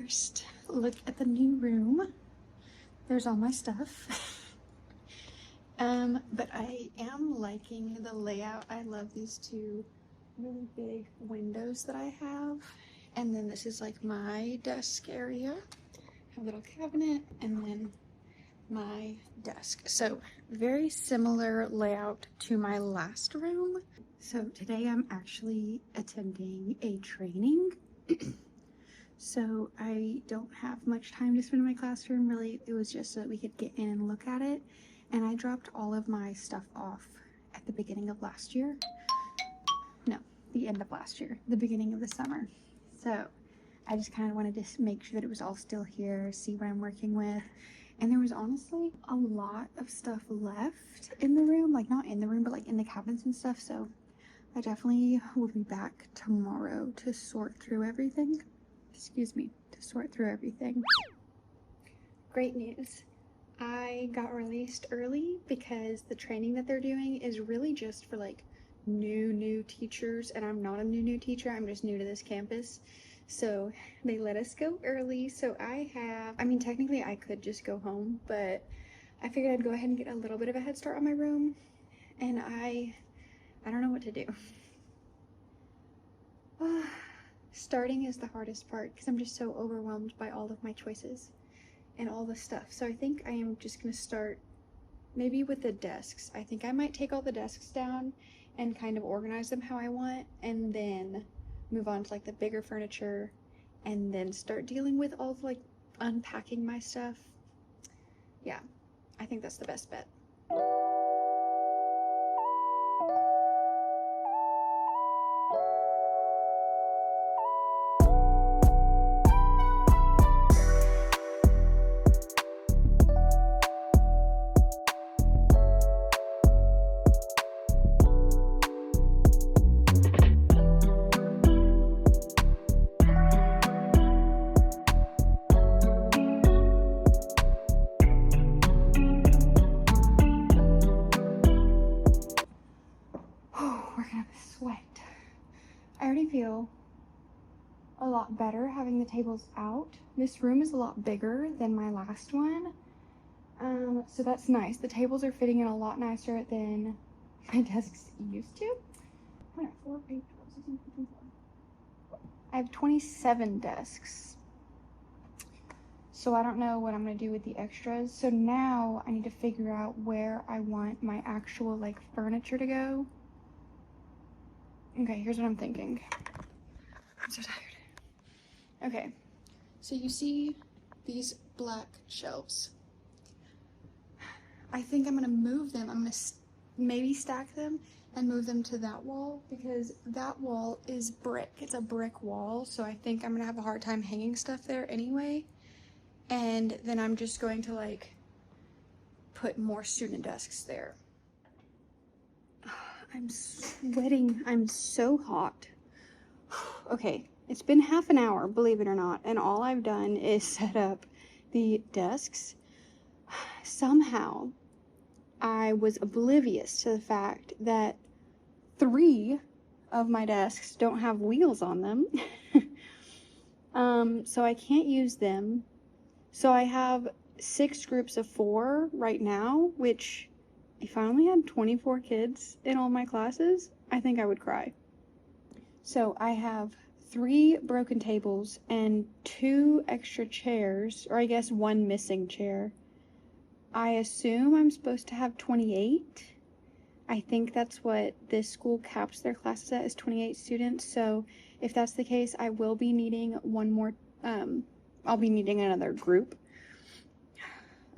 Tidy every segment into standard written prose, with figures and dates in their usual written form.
first look at the new room. There's all my stuff. But I am liking the layout. I love these two really big windows that I have. And then this is like my desk area. I have a little cabinet and then my desk. So very similar layout to my last room. So today I'm actually attending a training. So I don't have much time to spend in my classroom. Really, it was just so that we could get in and look at it. And I dropped all of my stuff off at the beginning of last year. No, the end of last year, the beginning of the summer. So I just kind of wanted to make sure that it was all still here, see what I'm working with. And there was honestly a lot of stuff left in the room, like not in the room, but like in the cabinets and stuff. So I definitely will be back tomorrow to sort through everything. Excuse me, to sort through everything. Great news. I got released early because the training that they're doing is really just for like new teachers, and I'm not a new teacher. I'm just new to this campus. So they let us go early. So I mean, technically I could just go home, but I figured I'd go ahead and get a little bit of a head start on my room. And I don't know what to do. Starting is the hardest part because I'm just so overwhelmed by all of my choices and all the stuff. So I think I am just gonna start maybe with the desks. I think I might take all the desks down and kind of organize them how I want, and then move on to like the bigger furniture, and then start dealing with all of like unpacking my stuff. Yeah, I think that's the best bet. I already feel a lot better having the tables out. This room is a lot bigger than my last one. So that's nice. The tables are fitting in a lot nicer than my desks used to. I have 27 desks. So I don't know what I'm gonna do with the extras. So now I need to figure out where I want my actual like furniture to go. Okay, here's what I'm thinking. I'm so tired. Okay, so you see these black shelves. I think I'm gonna move them. I'm gonna maybe stack them and move them to that wall, because that wall is brick. It's a brick wall, so I think I'm gonna have a hard time hanging stuff there anyway. And then I'm just going to like put more student desks there. I'm sweating. I'm so hot. Okay, it's been half an hour, believe it or not, and all I've done is set up the desks. Somehow, I was oblivious to the fact that 3 of my desks don't have wheels on them. So I can't use them. So I have 6 groups of 4 right now, which if I only had 24 kids in all my classes, I think I would cry. So I have 3 broken tables and 2 extra chairs, or I guess 1 missing chair. I assume I'm supposed to have 28. I think that's what this school caps their classes at, is 28 students. So if that's the case, I will be needing one more, I'll be needing another group.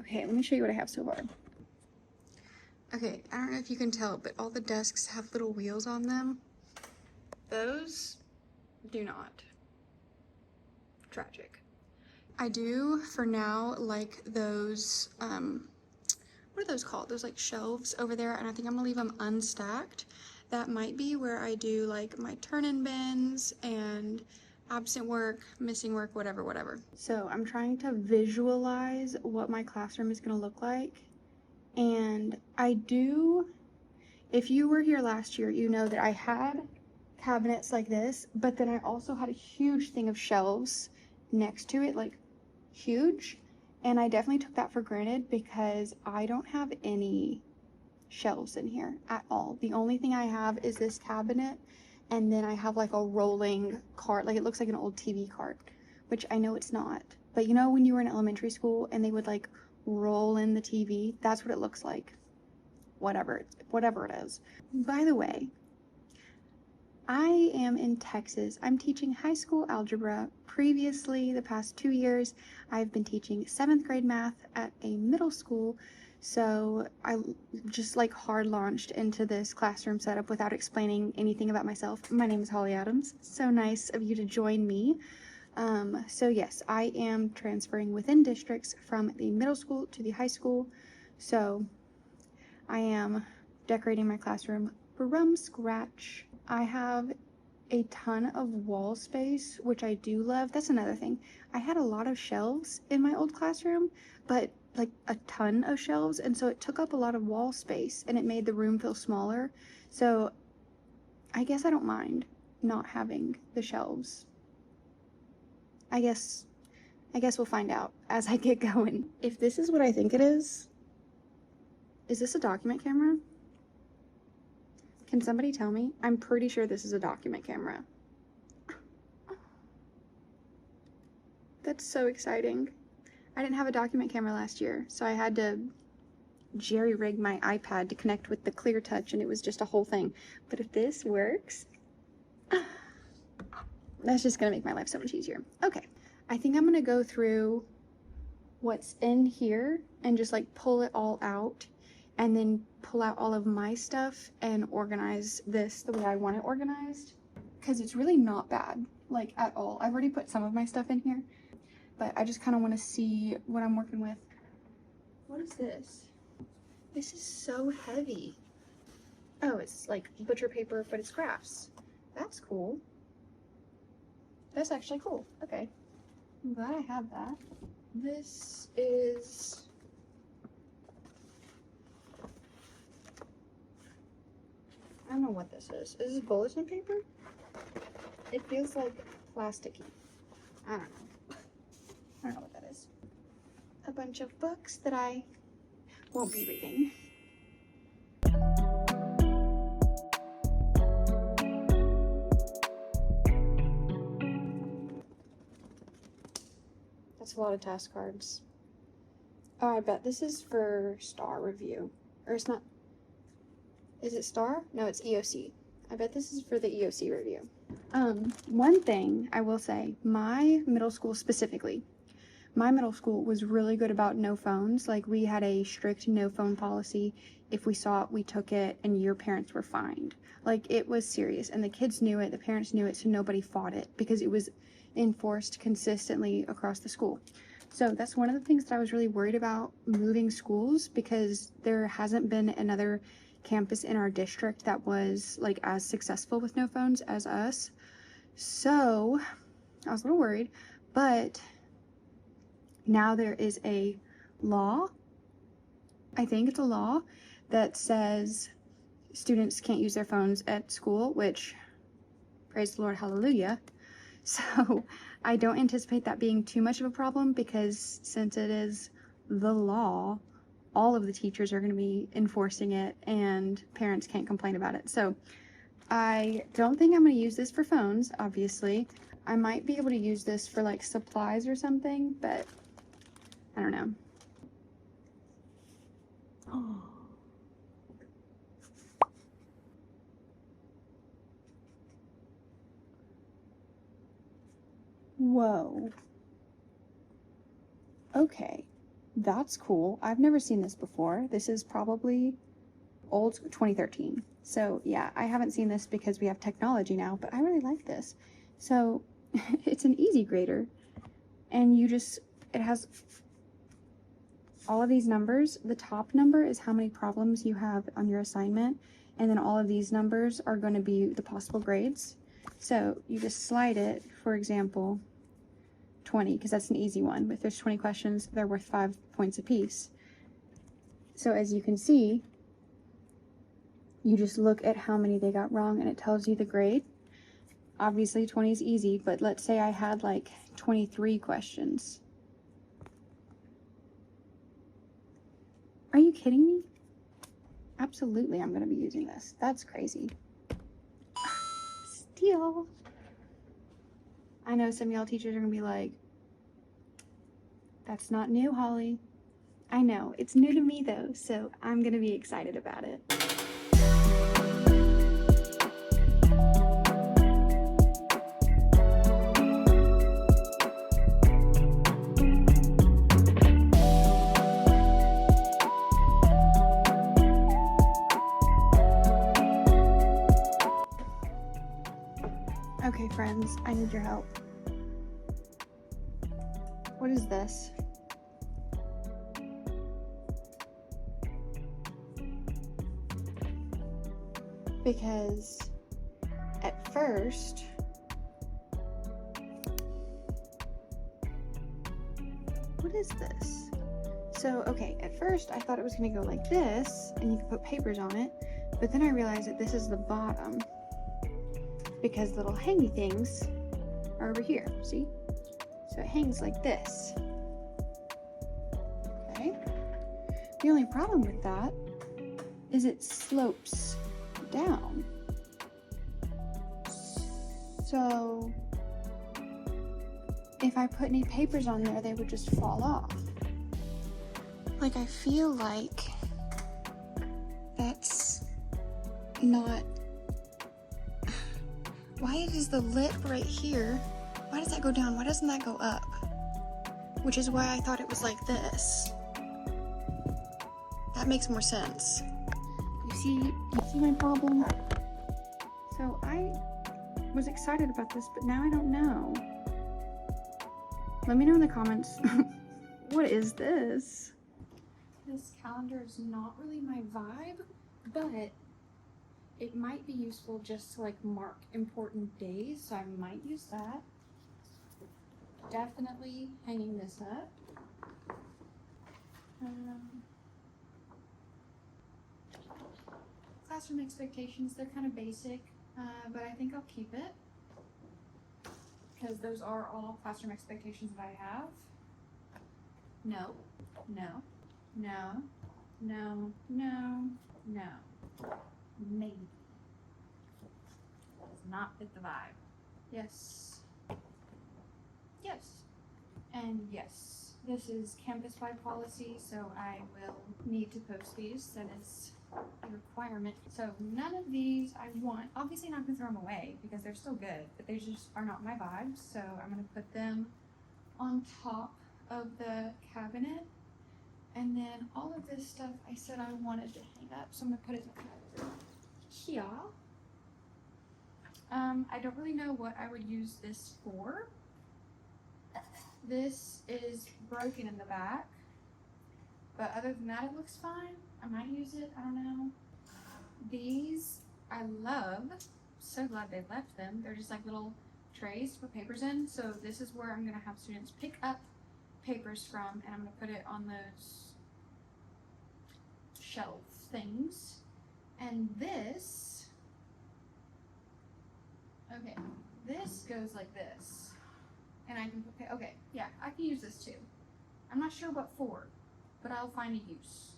Okay, let me show you what I have so far. Okay, I don't know if you can tell, but all the desks have little wheels on them. Those do not. Tragic. I do, for now, like those, what are those called? Those like shelves over there, and I think I'm gonna leave them unstacked. That might be where I do like my turn-in bins and absent work, missing work, whatever. So I'm trying to visualize what my classroom is gonna look like. And I do, if you were here last year, you know that I had cabinets like this, but then I also had a huge thing of shelves next to it, like huge. And I definitely took that for granted because I don't have any shelves in here at all. The only thing I have is this cabinet, and then I have like a rolling cart, like it looks like an old TV cart, which I know it's not. But you know when you were in elementary school and they would like roll in the TV? That's what it looks like. Whatever it is. By the way, I am in Texas. I'm teaching high school algebra. Previously, the past 2 years, I've been teaching 7th grade math at a middle school. So I just like hard launched into this classroom setup without explaining anything about myself. My name is Holly Adams. So nice of you to join me. So yes, I am transferring within districts from the middle school to the high school. So I am decorating my classroom from scratch. I have a ton of wall space, which I do love. That's another thing. I had a lot of shelves in my old classroom, but like a ton of shelves, and so it took up a lot of wall space and it made the room feel smaller. So I guess I don't mind not having the shelves. I guess we'll find out as I get going. If this is what I think it is this a document camera? Can somebody tell me? I'm pretty sure this is a document camera. That's so exciting. I didn't have a document camera last year, so I had to jerry-rig my iPad to connect with the Clear Touch, and it was just a whole thing. But if this works, that's just gonna make my life so much easier. Okay, I think I'm gonna go through what's in here and just like pull it all out, and then pull out all of my stuff and organize this the way I want it organized, because it's really not bad, like at all. I've already put some of my stuff in here, but I just kind of want to see what I'm working with. What is this? This is so heavy. Oh, it's like butcher paper, but it's crafts. That's cool. That's actually cool. Okay. I'm glad I have that. This is... I don't know what this is. Is this bulletin paper? It feels like plasticky. I don't know. I don't know what that is. A bunch of books that I won't be reading. That's a lot of task cards. Oh, I bet this is for Star Review. Or it's not. Is it Star? No, it's EOC. I bet this is for the EOC review. One thing I will say, my middle school specifically, my middle school was really good about no phones. Like, we had a strict no phone policy. If we saw it, we took it, and your parents were fined. Like, it was serious, and the kids knew it, the parents knew it, so nobody fought it because it was enforced consistently across the school. So that's one of the things that I was really worried about moving schools, because there hasn't been another campus in our district that was like as successful with no phones as us. So I was a little worried, but now there is a law, I think it's a law, that says students can't use their phones at school, which, praise the Lord, hallelujah. So I don't anticipate that being too much of a problem, because since it is the law, all of the teachers are going to be enforcing it and parents can't complain about it. So I don't think I'm going to use this for phones, obviously. I might be able to use this for like supplies or something, but I don't know. Oh. Whoa. Okay. That's cool. I've never seen this before. This is probably old 2013. So yeah, I haven't seen this because we have technology now, but I really like this. So it's an easy grader, and it has all of these numbers. The top number is how many problems you have on your assignment, and then all of these numbers are going to be the possible grades. So you just slide it, for example, 20, because that's an easy one. If there's 20 questions, they're worth 5 points apiece. So as you can see, you just look at how many they got wrong, and it tells you the grade. Obviously 20 is easy, but let's say I had like 23 questions. Are you kidding me? Absolutely, I'm going to be using this. That's crazy. Steal. I know some of y'all teachers are going to be like, that's not new, Holly. I know, it's new to me though, so I'm going to be excited about it. Okay, friends, I need your help. What is this? Because at first, what is this? So, okay, at first I thought it was gonna go like this, and you could put papers on it, but then I realized that this is the bottom, because the little hangy things are over here, see? So it hangs like this. Okay? The only problem with that is it slopes down. So if I put any papers on there, they would just fall off. Like, I feel like that's not... Why is the lip right here? Why does that go down? Why doesn't that go up? Which is why I thought it was like this. That makes more sense. You see my problem? So I was excited about this, but now I don't know. Let me know in the comments. What is this? This calendar is not really my vibe, but it might be useful just to like mark important days, so I might use that. Definitely hanging this up. Classroom expectations, they're kind of basic, but I think I'll keep it because those are all classroom expectations that I have. No, no, no, no, no, no. Maybe. Does not fit the vibe. Yes. Yes. And yes. This is campus-wide policy, so I will need to post these. That is a requirement. So none of these I want. Obviously not gonna throw them away because they're still good, but they just are not my vibe. So I'm gonna put them on top of the cabinet. And then all of this stuff I said I wanted to hang up, so I'm gonna put it here. I don't really know what I would use this for. This is broken in the back, but other than that, it looks fine. I might use it, I don't know. These I love. So glad they left them. They're just like little trays to put papers in. So this is where I'm gonna have students pick up papers from, and I'm gonna put it on those shelf things. And this, okay, this goes like this. And I can, okay, yeah, I can use this too. I'm not sure what for, but I'll find a use.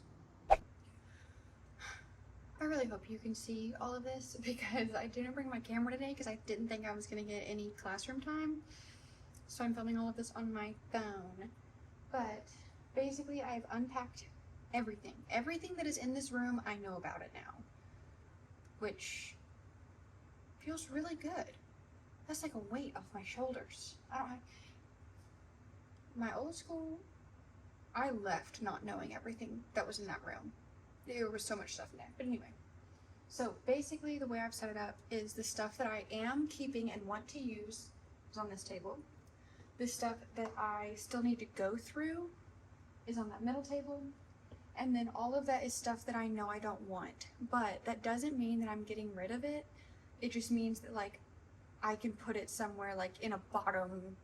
I really hope you can see all of this because I didn't bring my camera today because I didn't think I was gonna get any classroom time. So I'm filming all of this on my phone. But basically I've unpacked everything. Everything that is in this room, I know about it now. Which feels really good. That's like a weight off my shoulders. I don't have... My old school, I left not knowing everything that was in that room. There was so much stuff in there. But anyway. So basically the way I've set it up is the stuff that I am keeping and want to use is on this table. The stuff that I still need to go through is on that middle table. And then all of that is stuff that I know I don't want. But that doesn't mean that I'm getting rid of it. It just means that like I can put it somewhere like in a bottom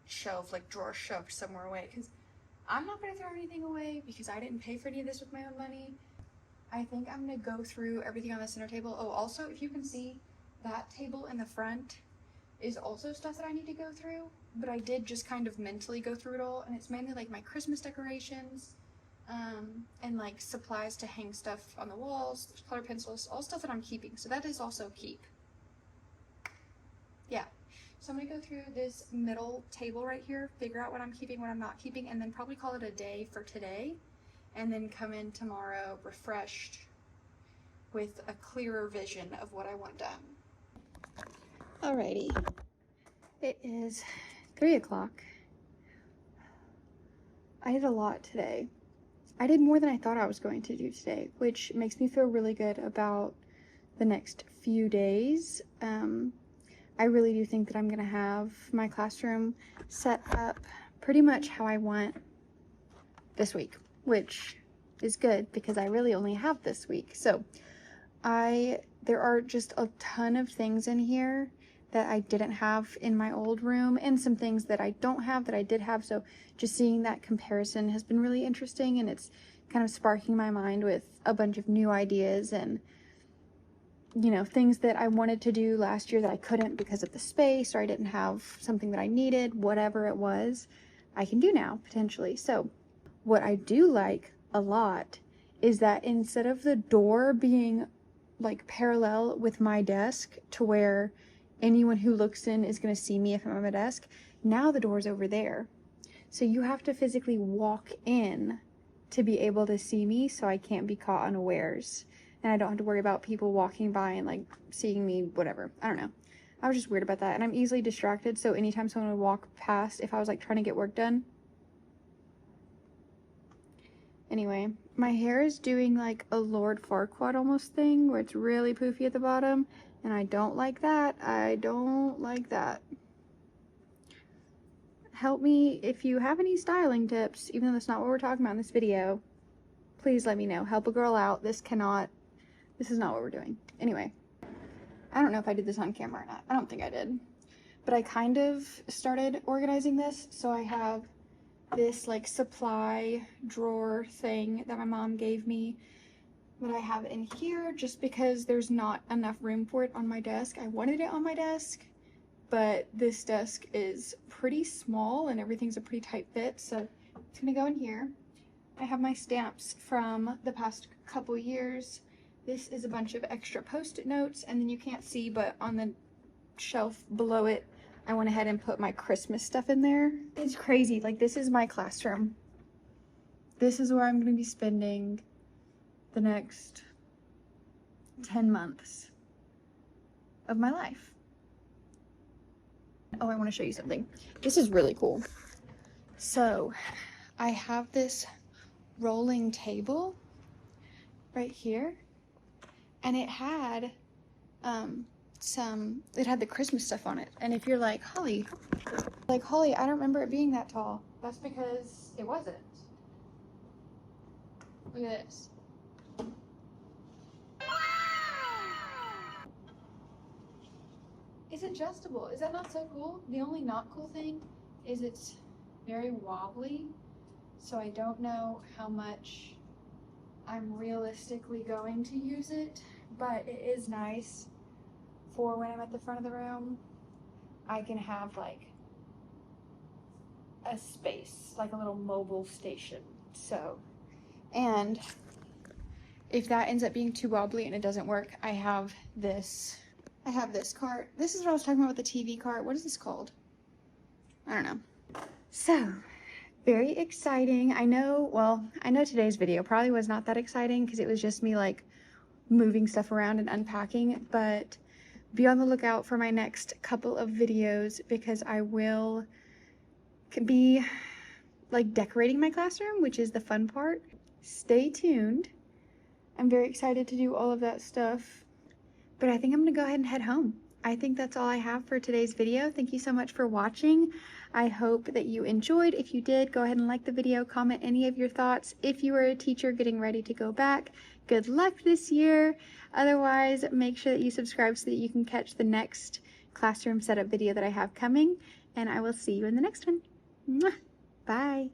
shelf, like drawer shelf somewhere away. Because I'm not going to throw anything away because I didn't pay for any of this with my own money. I think I'm going to go through everything on the center table. Oh, also, if you can see that table in the front, is also stuff that I need to go through, but I did just kind of mentally go through it all, and it's mainly like my Christmas decorations, and like supplies to hang stuff on the walls, color pencils, all stuff that I'm keeping. So that is also keep. Yeah. So I'm gonna go through this middle table right here, figure out what I'm keeping, what I'm not keeping, and then probably call it a day for today, and then come in tomorrow refreshed with a clearer vision of what I want done. Alrighty. It is 3 o'clock. I did a lot today. I did more than I thought I was going to do today, which makes me feel really good about the next few days. I really do think that I'm going to have my classroom set up pretty much how I want this week, which is good because I really only have this week. So there are just a ton of things in here that I didn't have in my old room, and some things that I don't have that I did have. So just seeing that comparison has been really interesting, and it's kind of sparking my mind with a bunch of new ideas and, you know, things that I wanted to do last year that I couldn't because of the space, or I didn't have something that I needed, whatever it was, I can do now potentially. So what I do like a lot is that instead of the door being like parallel with my desk to where anyone who looks in is going to see me if I'm on my desk, now the door's over there. So you have to physically walk in to be able to see me, so I can't be caught unawares. And I don't have to worry about people walking by and like seeing me, whatever. I don't know. I was just weird about that. And I'm easily distracted, so anytime someone would walk past, if I was like trying to get work done. Anyway, my hair is doing like a Lord Farquaad almost thing, where it's really poofy at the bottom. And I don't like that. I don't like that. Help me if you have any styling tips, even though that's not what we're talking about in this video. Please let me know. Help a girl out. This is not what we're doing. Anyway, I don't know if I did this on camera or not. I don't think I did. But I kind of started organizing this. So I have this like supply drawer thing that my mom gave me that I have in here just because there's not enough room for it on my desk. I wanted it on my desk, but this desk is pretty small and everything's a pretty tight fit, so it's gonna go in here. I have my stamps from the past couple years. This is a bunch of extra post-it notes, and then you can't see, but on the shelf below it, I went ahead and put my Christmas stuff in there. It's crazy. Like, this is my classroom. This is where I'm gonna be spending the next 10 months of my life. Oh, I want to show you something. This is really cool. So I have this rolling table right here, and it had the Christmas stuff on it. And if you're like, Holly, I don't remember it being that tall. That's because it wasn't. Look at this. It's adjustable. Is that not so cool? The only not cool thing is it's very wobbly, so I don't know how much I'm realistically going to use it, but it is nice for when I'm at the front of the room. I can have like a space, like a little mobile station. So, and if that ends up being too wobbly and it doesn't work, I have this cart. This is what I was talking about with the TV cart. What is this called? I don't know. So, very exciting. I know today's video probably was not that exciting because it was just me like moving stuff around and unpacking, but be on the lookout for my next couple of videos because I will be like decorating my classroom, which is the fun part. Stay tuned. I'm very excited to do all of that stuff. But I think I'm gonna go ahead and head home. I think that's all I have for today's video. Thank you so much for watching. I hope that you enjoyed. If you did, go ahead and like the video, comment any of your thoughts. If you are a teacher getting ready to go back, good luck this year. Otherwise, make sure that you subscribe so that you can catch the next classroom setup video that I have coming. And I will see you in the next one. Mwah! Bye.